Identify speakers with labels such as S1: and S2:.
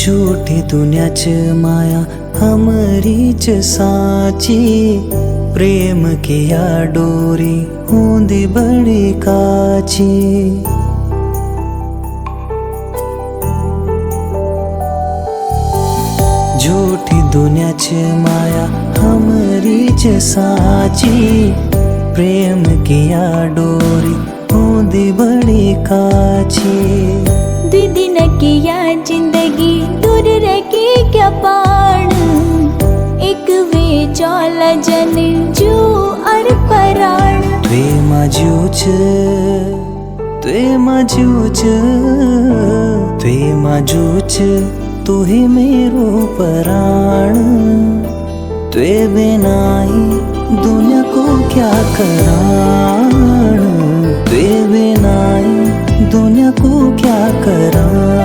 S1: झूठी दुनियाच माया हमरीच साची, प्रेम किया डोरी होंदी बड़ी काची। झूठी दुनियाच माया हमरीच साची, प्रेम किया डोरी होंदी बड़ी काची।
S2: दीदी न किया जिंदगी दूर रह के क्या पाण, एक वे चौला जन जो अर पराण।
S1: त्वे माजूच त्वे माजूच त्वे माजूच तू ही मेरो पराण। त्वे बिनाई दुनिया को क्या कराण, त्वे बिनाई दुनिया को क्या कराण।